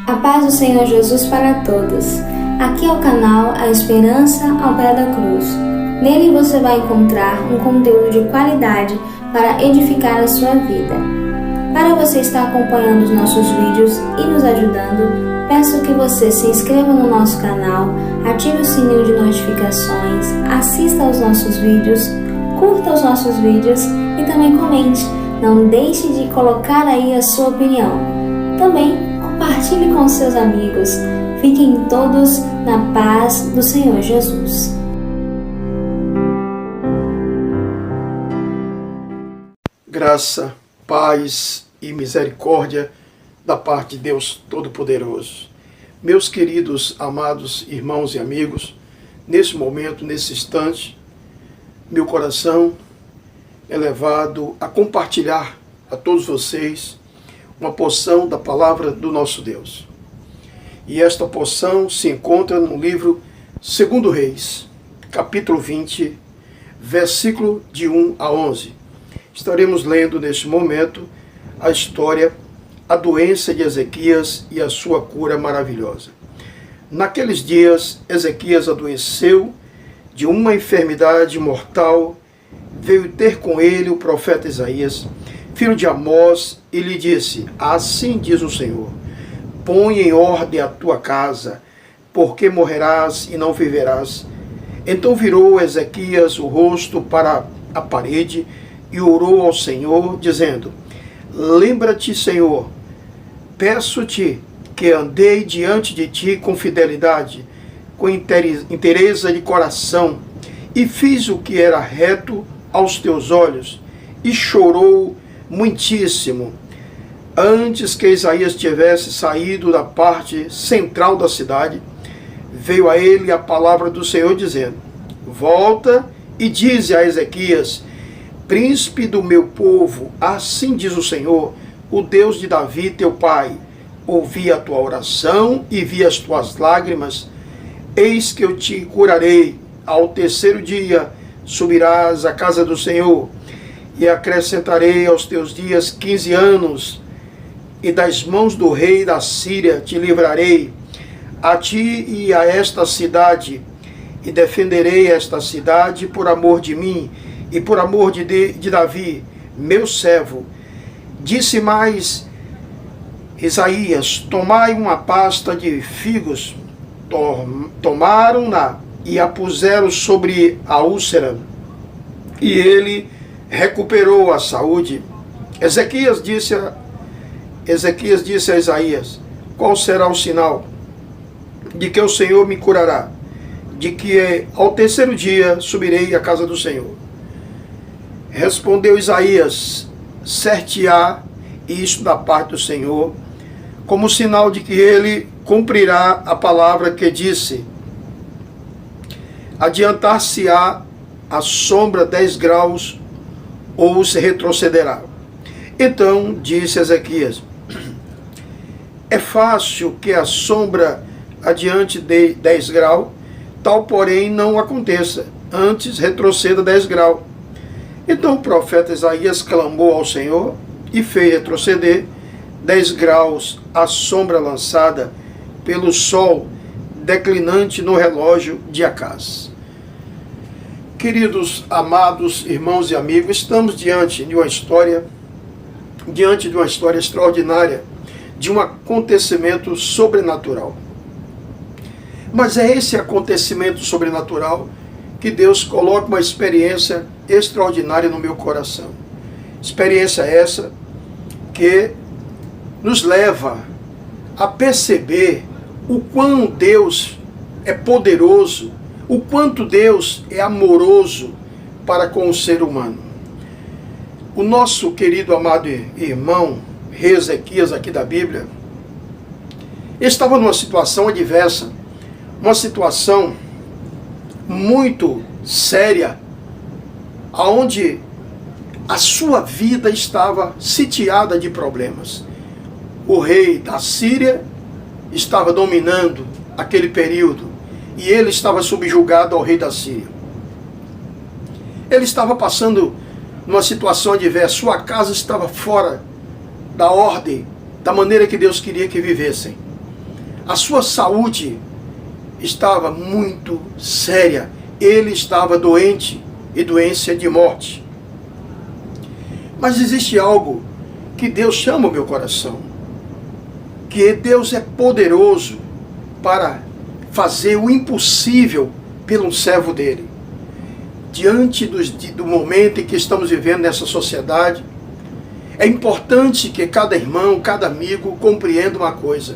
A paz do Senhor Jesus para todos. Aqui é o canal A Esperança ao Pé da Cruz. Nele você vai encontrar um conteúdo de qualidade para edificar a sua vida. Para você estar acompanhando os nossos vídeos e nos ajudando, peço que você se inscreva no nosso canal, ative o sininho de notificações, assista aos nossos vídeos, curta os nossos vídeos e também comente. Não deixe de colocar aí a sua opinião. Também compartilhe com seus amigos. Fiquem todos na paz do Senhor Jesus. Graça, paz e misericórdia da parte de Deus Todo-Poderoso. Meus queridos, amados irmãos e amigos, nesse momento, nesse instante, meu coração é levado a compartilhar a todos vocês uma porção da palavra do nosso Deus. E esta porção se encontra no livro 2 Reis, capítulo 20, versículo de 1 a 11. Estaremos lendo neste momento a história, a doença de Ezequias e a sua cura maravilhosa. Naqueles dias, Ezequias adoeceu de uma enfermidade mortal. Veio ter com ele o profeta Isaías, filho de Amós, e lhe disse: assim diz o Senhor, põe em ordem a tua casa, porque morrerás e não viverás. Então virou Ezequias o rosto para a parede e orou ao Senhor, dizendo: lembra-te, Senhor, peço-te que andei diante de ti com fidelidade, com inteireza de coração, e fiz o que era reto aos teus olhos, e chorou muitíssimo. Antes que Isaías tivesse saído da parte central da cidade, veio a ele a palavra do Senhor, dizendo: volta e dize a Ezequias, príncipe do meu povo, assim diz o Senhor, o Deus de Davi teu pai, ouvi a tua oração e vi as tuas lágrimas, eis que eu te curarei. Ao terceiro dia subirás à casa do Senhor, e acrescentarei aos teus dias 15 anos, e das mãos do rei da Síria te livrarei, a ti e a esta cidade, e defenderei esta cidade por amor de mim, e por amor de Davi, meu servo. Disse mais Isaías: tomai uma pasta de figos. Tomaram-na e a puseram sobre a úlcera, e ele recuperou a saúde. Ezequias disse a Isaías: qual será o sinal de que o Senhor me curará? De que ao terceiro dia subirei à casa do Senhor. Respondeu Isaías: certo-á isto da parte do Senhor, como sinal de que ele cumprirá a palavra que disse: adiantar-se-á a sombra 10 graus, ou se retrocederá. Então disse Ezequias: é fácil que a sombra adiante de 10 graus, tal porém não aconteça, antes retroceda 10 graus. Então o profeta Isaías clamou ao Senhor e fez retroceder 10 graus a sombra lançada pelo sol declinante no relógio de Acaz. Queridos, amados irmãos e amigos, estamos diante de uma história extraordinária, de um acontecimento sobrenatural. Mas é esse acontecimento sobrenatural que Deus coloca uma experiência extraordinária no meu coração. Experiência essa que nos leva a perceber o quão Deus é poderoso, o quanto Deus é amoroso para com o ser humano. O nosso querido amado irmão, rei Ezequias aqui da Bíblia, estava numa situação adversa, uma situação muito séria, onde a sua vida estava sitiada de problemas. O rei da Síria estava dominando aquele período, e ele estava subjugado ao rei da Síria. Ele estava passando numa situação adversa, sua casa estava fora da ordem, da maneira que Deus queria que vivessem. A sua saúde estava muito séria. Ele estava doente, e doença de morte. Mas existe algo que Deus chama o meu coração, que Deus é poderoso para fazer o impossível pelo servo dele. Diante do momento em que estamos vivendo nessa sociedade, é importante que cada irmão, cada amigo compreenda uma coisa: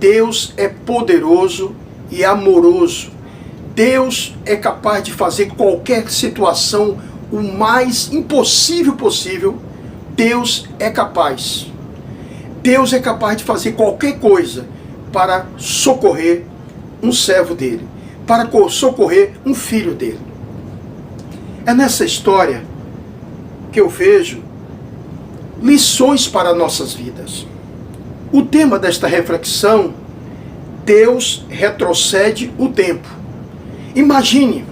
Deus é poderoso e amoroso. Deus é capaz de fazer qualquer situação o mais impossível possível. Deus é capaz. Deus é capaz de fazer qualquer coisa para socorrer um servo dele, para socorrer um filho dele. É nessa história que eu vejo lições para nossas vidas. O tema desta reflexão: Deus retrocede o tempo. Imagine,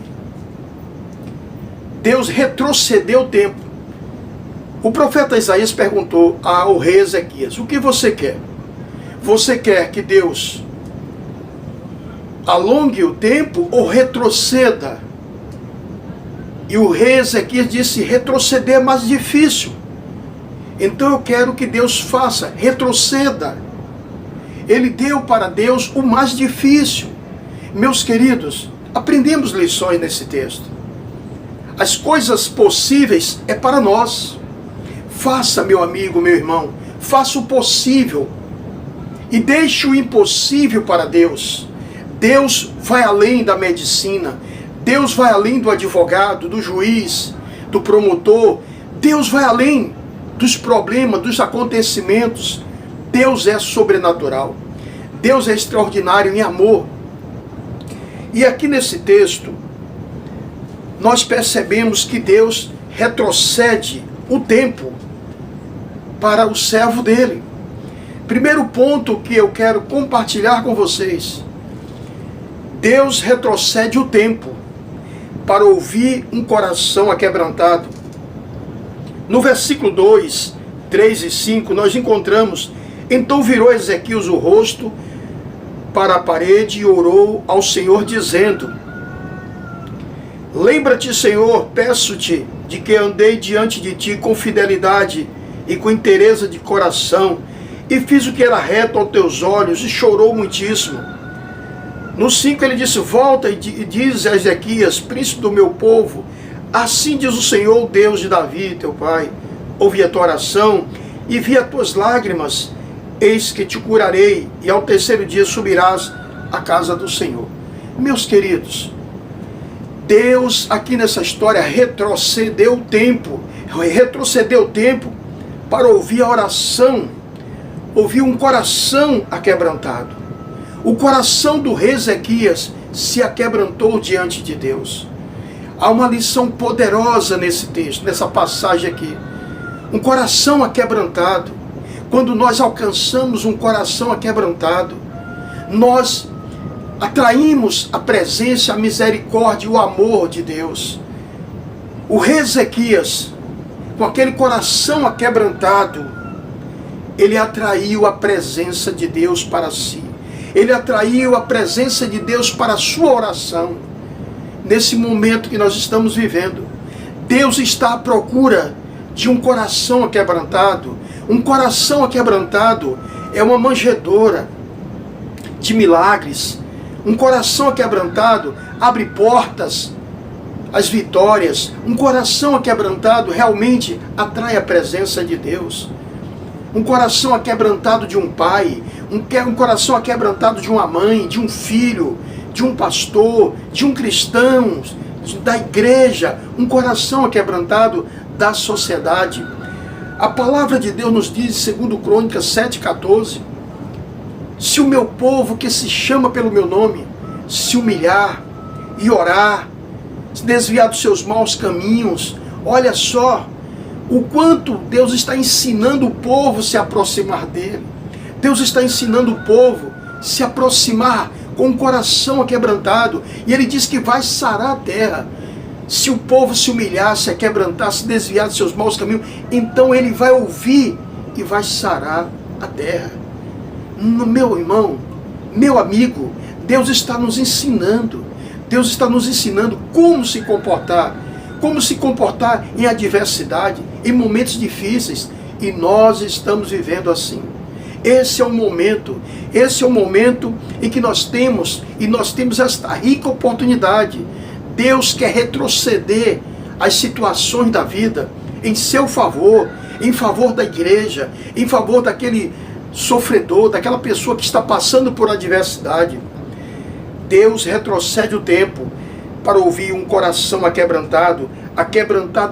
Deus retrocedeu o tempo. O profeta Isaías perguntou ao rei Ezequias: o que você quer? Você quer que Deus alongue o tempo ou retroceda? E o rei Ezequias disse: retroceder é mais difícil. Então eu quero que Deus faça, retroceda. Ele deu para Deus o mais difícil. Meus queridos, aprendemos lições nesse texto. As coisas possíveis é para nós. Faça, meu amigo, meu irmão, faça o possível e deixe o impossível para Deus. Deus vai além da medicina. Deus vai além do advogado, do juiz, do promotor. Deus vai além dos problemas, dos acontecimentos. Deus é sobrenatural. Deus é extraordinário em amor. E aqui nesse texto, nós percebemos que Deus retrocede o tempo para o servo dele. Primeiro ponto que eu quero compartilhar com vocês: Deus retrocede o tempo para ouvir um coração aquebrantado. No versículo 2, 3 e 5, nós encontramos: então virou Ezequias o rosto para a parede e orou ao Senhor, dizendo: lembra-te, Senhor, peço-te, de que andei diante de ti com fidelidade e com inteireza de coração, e fiz o que era reto aos teus olhos, e chorou muitíssimo. No 5 ele disse: volta e diz a Ezequias, príncipe do meu povo, assim diz o Senhor, Deus de Davi, teu pai, ouvi a tua oração e vi as tuas lágrimas, eis que te curarei, e ao terceiro dia subirás à casa do Senhor. Meus queridos, Deus aqui nessa história retrocedeu o tempo para ouvir a oração, ouvir um coração aquebrantado. O coração do rei Ezequias se aquebrantou diante de Deus. Há uma lição poderosa nesse texto, nessa passagem aqui. Um coração aquebrantado. Quando nós alcançamos um coração aquebrantado, nós atraímos a presença, a misericórdia e o amor de Deus. O rei Ezequias, com aquele coração aquebrantado, ele atraiu a presença de Deus para si. Ele atraiu a presença de Deus para a sua oração. Nesse momento que nós estamos vivendo, Deus está à procura de um coração aquebrantado. Um coração aquebrantado é uma manjedoura de milagres. Um coração aquebrantado abre portas às vitórias. Um coração aquebrantado realmente atrai a presença de Deus. Um coração aquebrantado de um pai, um coração aquebrantado de uma mãe, de um filho, de um pastor, de um cristão, da igreja, um coração aquebrantado da sociedade. A palavra de Deus nos diz, segundo Crônicas 7,14, se o meu povo que se chama pelo meu nome se humilhar e orar, se desviar dos seus maus caminhos, olha só o quanto Deus está ensinando o povo a se aproximar dele. Deus está ensinando o povo a se aproximar com o coração aquebrantado. E ele diz que vai sarar a terra. Se o povo se humilhar, se aquebrantar, se desviar dos seus maus caminhos, então ele vai ouvir e vai sarar a terra. Meu irmão, Meu amigo, Deus está nos ensinando. Deus está nos ensinando como se comportar em adversidade, em momentos difíceis. E nós estamos vivendo assim. Esse é o momento em que nós temos esta rica oportunidade. Deus quer retroceder as situações da vida em seu favor, em favor da igreja, em favor daquele sofredor, daquela pessoa que está passando por adversidade. Deus retrocede o tempo para ouvir um coração aquebrantado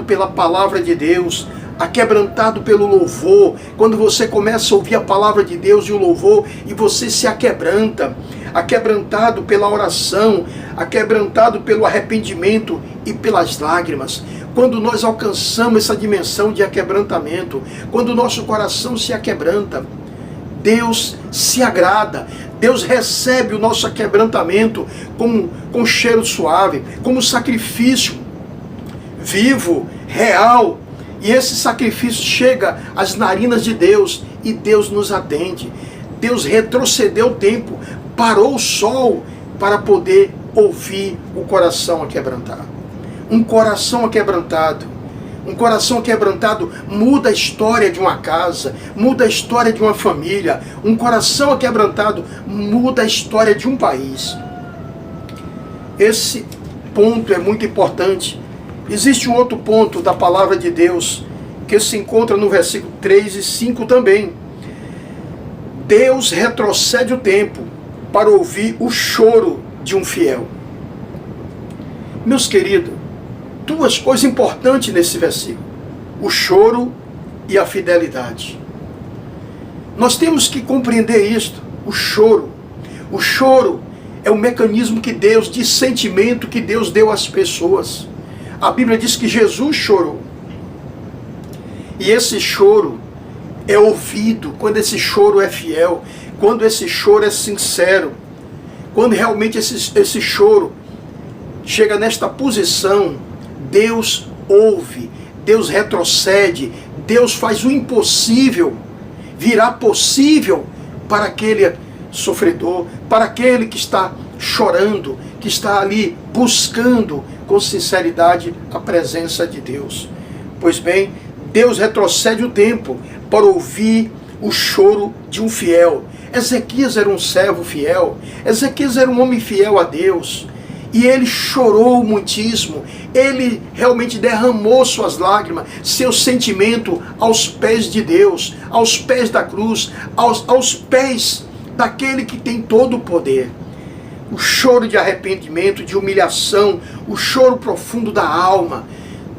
pela palavra de Deus, aquebrantado pelo louvor. Quando você começa a ouvir a palavra de Deus e o louvor, e você se aquebranta, aquebrantado pela oração, aquebrantado pelo arrependimento e pelas lágrimas. Quando nós alcançamos essa dimensão de aquebrantamento, quando o nosso coração se aquebranta, Deus se agrada, Deus recebe o nosso aquebrantamento com cheiro suave, como sacrifício vivo, real. E esse sacrifício chega às narinas de Deus e Deus nos atende. Deus retrocedeu o tempo, parou o sol para poder ouvir o coração aquebrantado. Um coração aquebrantado muda a história de uma casa, muda a história de uma família. Um coração aquebrantado muda a história de um país. Esse ponto é muito importante. Existe um outro ponto da palavra de Deus que se encontra no versículo 3 e 5 também. Deus retrocede o tempo para ouvir o choro de um fiel. Meus queridos, duas coisas importantes nesse versículo: o choro e a fidelidade. Nós temos que compreender isto. O choro é um mecanismo de sentimento que Deus deu às pessoas. A Bíblia diz que Jesus chorou. E esse choro é ouvido quando esse choro é fiel, quando esse choro é sincero, quando realmente esse choro chega nesta posição. Deus ouve, Deus retrocede, Deus faz o impossível virar possível para aquele sofredor, para aquele que está chorando, que está ali buscando com sinceridade a presença de Deus. Pois bem, Deus retrocede o tempo para ouvir o choro de um fiel. Ezequias era um servo fiel, Ezequias era um homem fiel a Deus, e ele chorou muitíssimo, ele realmente derramou suas lágrimas, seu sentimento aos pés de Deus, aos pés da cruz, aos pés daquele que tem todo o poder. O choro de arrependimento, de humilhação, o choro profundo da alma.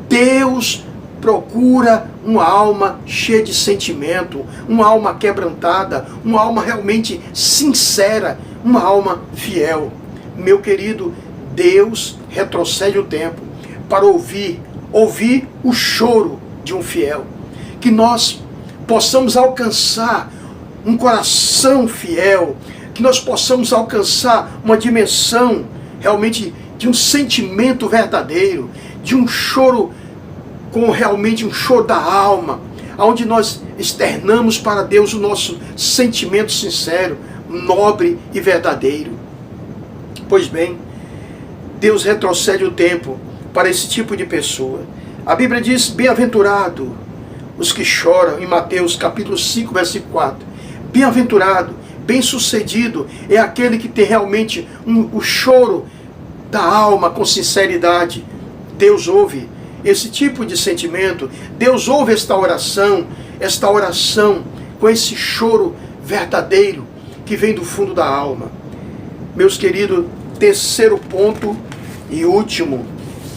Deus procura uma alma cheia de sentimento, uma alma quebrantada, uma alma realmente sincera, uma alma fiel. Meu querido, Deus retrocede o tempo para ouvir o choro de um fiel. Que nós possamos alcançar um coração fiel, que nós possamos alcançar uma dimensão realmente de um sentimento verdadeiro, de um choro com realmente um choro da alma, onde nós externamos para Deus o nosso sentimento sincero, nobre e verdadeiro. Pois bem, Deus retrocede o tempo para esse tipo de pessoa. A Bíblia diz: bem-aventurado os que choram, em Mateus capítulo 5, versículo 4. Bem-aventurado, bem-sucedido é aquele que tem realmente o choro da alma com sinceridade. Deus ouve esse tipo de sentimento. Deus ouve esta oração com esse choro verdadeiro que vem do fundo da alma. Meus queridos, terceiro ponto e último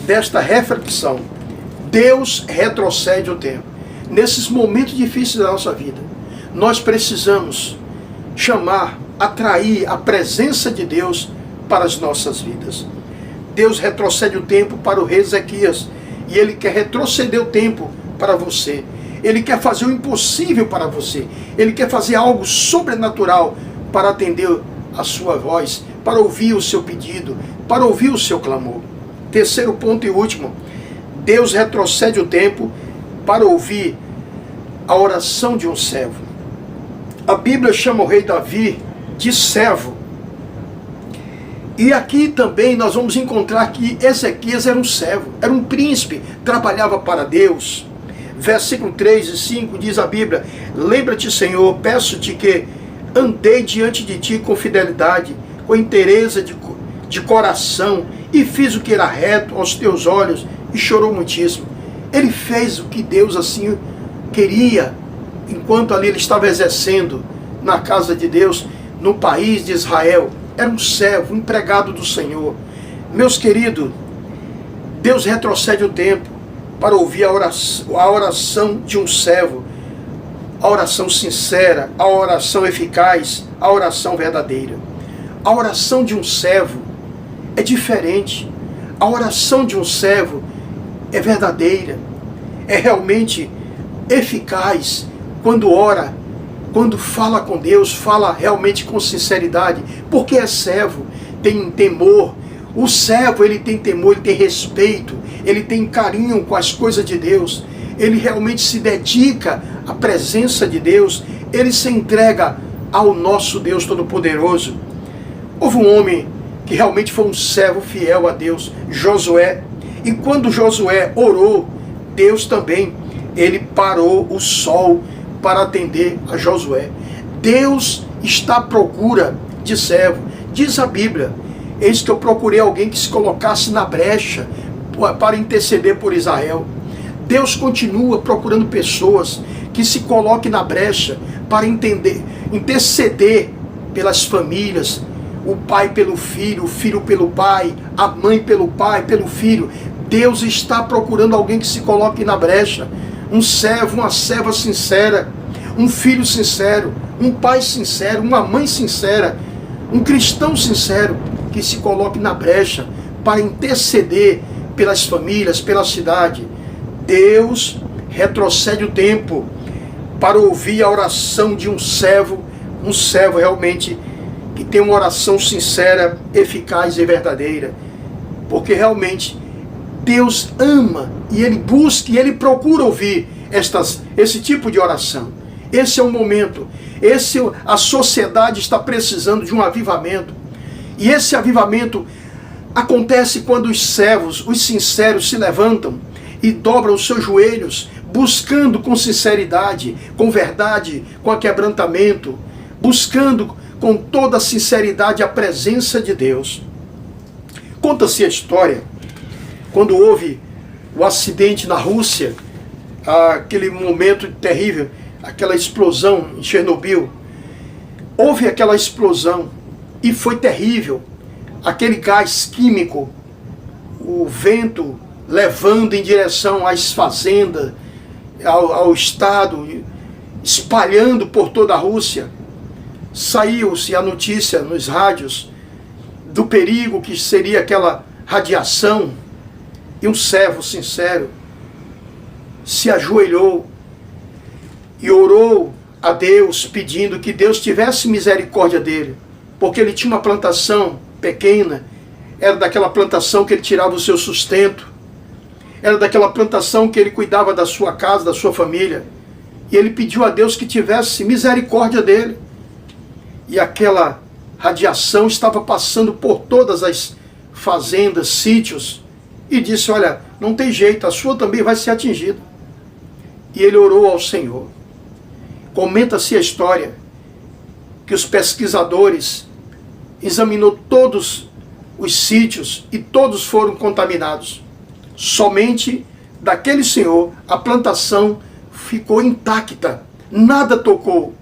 desta reflexão: Deus retrocede o tempo. Nesses momentos difíceis da nossa vida, nós precisamos atrair a presença de Deus para as nossas vidas. Deus retrocede o tempo para o rei Ezequias, e Ele quer retroceder o tempo para você. Ele quer fazer o impossível para você. Ele quer fazer algo sobrenatural para atender a sua voz, para ouvir o seu pedido, para ouvir o seu clamor. Terceiro ponto e último: Deus retrocede o tempo para ouvir a oração de um servo. A Bíblia chama o rei Davi de servo E aqui também nós vamos encontrar que Ezequias era um servo, era um príncipe, trabalhava para Deus. Versículo 3 e 5 diz a Bíblia: lembra-te, Senhor, peço-te que andei diante de ti com fidelidade, com inteireza de coração, e fiz o que era reto aos teus olhos, e chorou muitíssimo. Ele fez o que Deus assim queria, enquanto ali ele estava exercendo na casa de Deus, no país de Israel. Era um servo, um empregado do Senhor. Meus queridos, Deus retrocede o tempo para ouvir a oração de um servo, a oração sincera, a oração eficaz, a oração verdadeira. A oração de um servo é diferente. A oração de um servo é verdadeira, é realmente eficaz. Quando ora, quando fala com Deus, fala realmente com sinceridade, porque é servo, tem temor. O servo, ele tem temor, ele tem respeito, ele tem carinho com as coisas de Deus, ele realmente se dedica à presença de Deus, ele se entrega ao nosso Deus Todo-Poderoso. Houve um homem que realmente foi um servo fiel a Deus, Josué, e quando Josué orou, Deus também, ele parou o sol para atender a Josué. Deus está à procura de servo. Diz a Bíblia: eis que eu procurei alguém que se colocasse na brecha para interceder por Israel. Deus continua procurando pessoas que se coloquem na brecha para interceder pelas famílias, o pai pelo filho, o filho pelo pai, a mãe pelo pai, pelo filho. Deus está procurando alguém que se coloque na brecha. Um servo, uma serva sincera, um filho sincero, um pai sincero, uma mãe sincera, um cristão sincero que se coloque na brecha para interceder pelas famílias, pela cidade. Deus retrocede o tempo para ouvir a oração de um servo realmente que tem uma oração sincera, eficaz e verdadeira, porque realmente Deus ama e Ele busca e Ele procura ouvir esse tipo de oração. Esse é o momento. A sociedade está precisando de um avivamento. E esse avivamento acontece quando os servos, os sinceros, se levantam e dobram os seus joelhos, buscando com sinceridade, com verdade, com quebrantamento, buscando com toda a sinceridade a presença de Deus. Conta-se a história, quando houve o acidente na Rússia, aquele momento terrível, aquela explosão em Chernobyl. Houve aquela explosão e foi terrível. Aquele gás químico, o vento levando em direção às fazendas, ao estado, espalhando por toda a Rússia. Saiu-se a notícia nos rádios do perigo que seria aquela radiação. E um servo sincero se ajoelhou e orou a Deus, pedindo que Deus tivesse misericórdia dele, porque ele tinha uma plantação pequena, era daquela plantação que ele tirava o seu sustento, era daquela plantação que ele cuidava da sua casa, da sua família, e ele pediu a Deus que tivesse misericórdia dele. E aquela radiação estava passando por todas as fazendas, sítios, e disse: olha, não tem jeito, a sua também vai ser atingida. E ele orou ao Senhor. Comenta-se a história que os pesquisadores examinou todos os sítios e todos foram contaminados. Somente daquele senhor a plantação ficou intacta, nada tocou,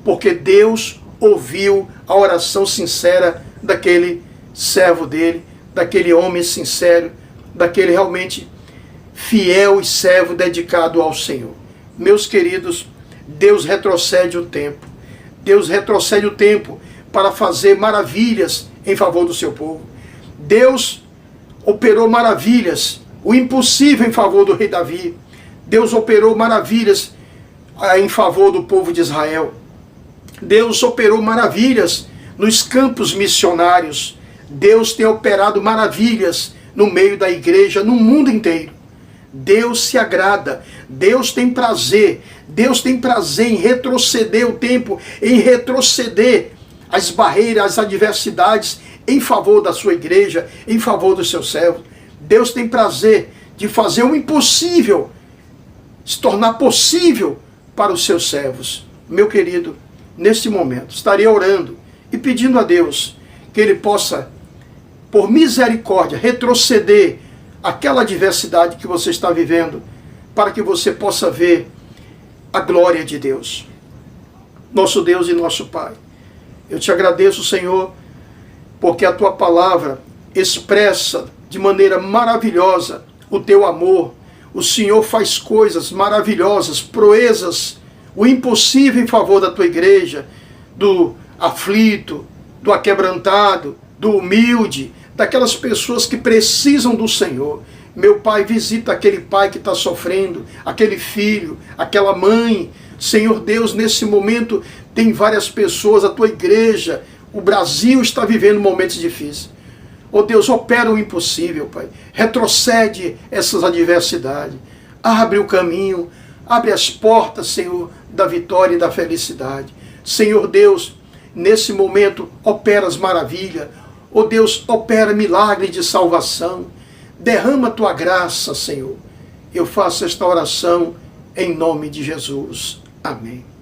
porque Deus ouviu a oração sincera daquele servo dele, daquele homem sincero, daquele realmente fiel e servo dedicado ao Senhor. Meus queridos, Deus retrocede o tempo. Deus retrocede o tempo para fazer maravilhas em favor do seu povo. Deus operou maravilhas, o impossível em favor do rei Davi. Deus operou maravilhas em favor do povo de Israel. Deus operou maravilhas nos campos missionários. Deus tem operado maravilhas no meio da igreja, no mundo inteiro. Deus se agrada, Deus tem prazer em retroceder o tempo, em retroceder as barreiras, as adversidades, em favor da sua igreja, em favor dos seus servos. Deus tem prazer de fazer o impossível se tornar possível para os seus servos. Meu querido, neste momento, estarei orando e pedindo a Deus que Ele possa, por misericórdia, retroceder aquela adversidade que você está vivendo, para que você possa ver a glória de Deus. Nosso Deus e nosso Pai, eu te agradeço, Senhor, porque a Tua palavra expressa de maneira maravilhosa o Teu amor. O Senhor faz coisas maravilhosas, proezas, o impossível em favor da Tua igreja, do aflito, do aquebrantado, do humilde, daquelas pessoas que precisam do Senhor. Meu Pai, visita aquele pai que está sofrendo, aquele filho, aquela mãe. Senhor Deus, nesse momento tem várias pessoas, a Tua igreja, o Brasil está vivendo momentos difíceis. Oh Deus, opera o impossível, Pai. Retrocede essas adversidades. Abre o caminho, abre as portas, Senhor, da vitória e da felicidade. Senhor Deus, nesse momento, opera as maravilhas. Oh Deus, opera milagre de salvação. Derrama a Tua graça, Senhor. Eu faço esta oração em nome de Jesus. Amém.